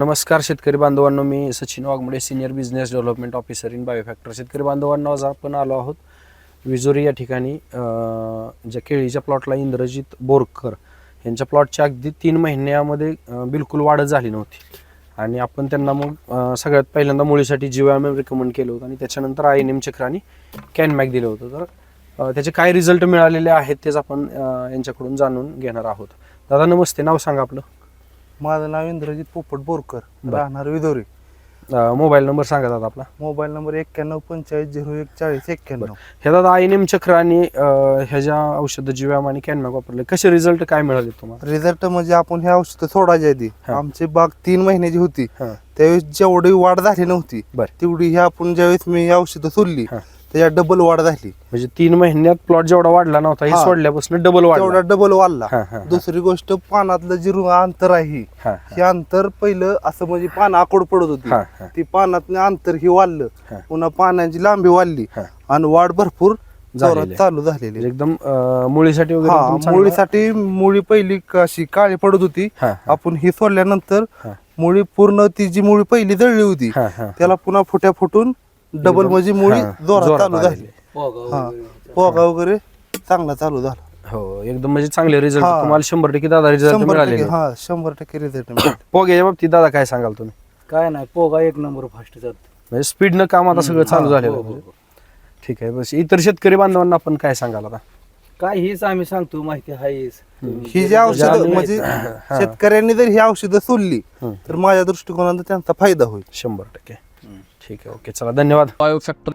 नमस्कार शेतकरी बांधवांनो, मी Sachin Waghmode, senior business development officer in Biofactor. शेतकरी बांधवांनो, आज आपण आलो आहोत विजोरी या ठिकाणी. ज्या केळीच्या प्लॉटला इंद्रजित बोरकर यांच्या प्लॉटच्या अगदी 3 महिन्यामध्ये बिलकुल वाढ झाली नव्हती आणि आपण त्यांना मग सगळ्यात पहिल्यांदा मुळीसाठी जीवाम रिकमेंड केलं होतं आणि त्याच्यानंतर INM चक्र आणि कॅनमॅक दिलं होतं. तर त्याचे काय रिझल्ट मिळालेले आहेत तेच आपण यांच्याकडून जाणून घेणार आहोत. दादा नमस्ते, नाव सांगा आपलं. माझं नाव इंद्रजित पोपट बोरकर, राहणार विदोरी. मोबाईल नंबर सांगा दादा आपला. Mobile number 9145014091. हे दादा INM चक्र आणि ह्याच्या औषध जीवाम आणि कॅनमॅक वापरले, कसे रिझल्ट काय मिळाले तुम्हाला? रिझल्ट म्हणजे आपण हे औषध सोडायच्या आधी आमची बाग 3 महिन्याची होती. त्यावेळेस जेवढी वाढ झाली नव्हती तेवढी ही आपण ज्यावेळेस मी ही औषधं सोडली त्याच्यात डबल वाढ झाली. म्हणजे 3 महिन्यात प्लॉट जेवढा वाढला नव्हता हे सोडल्यापासून डबल वाढला. तेवढा डबल वाढला. दुसरी गोष्ट, पानातलं जे अंतर आहे हे अंतर पहिलं असं म्हणजे पान आकोड पडत होती, ती पानातलं अंतर ही वाढलं. पुन्हा पानाची लांबी वाढली आणि वाढ भरपूर चालू झालेली. एकदम मुळीसाठी वगैरे मुळीसाठी मुळी पहिली अशी काळी पडत होती. आपण ही सोडल्यानंतर मुळी पूर्ण ती जी मुळी पहिली जळली होती त्याला पुन्हा फुट्या फुटून डबल म्हणजे मुळी जोरात चालू झाली. पोगा वगैरे चांगला चालू झाला. हो, एकदम म्हणजे चांगले रिझल्ट तुम्हाला 100% दादा रिझल्ट मिळाले. 100% रिझल्ट. पोग्याच्या बाबतीत दादा काय सांगाल तुम्ही? काय नाही, पोगा 1 नंबर फास्ट जात, म्हणजे स्पीडनं काम आता सगळं चालू झालेलं. ठीक आहे. बस इतर शेतकरी बांधवांना आपण काय सांगाल आता? काय हीच आम्ही सांगतो, माहिती आहेच. ही जी औषधं म्हणजे शेतकऱ्यांनी जर ही औषधं सोडली तर माझ्या दृष्टिकोनातून त्यांचा फायदा होईल 100%. ठीक आहे, ओके, चला धन्यवाद. बायोफॅक्टर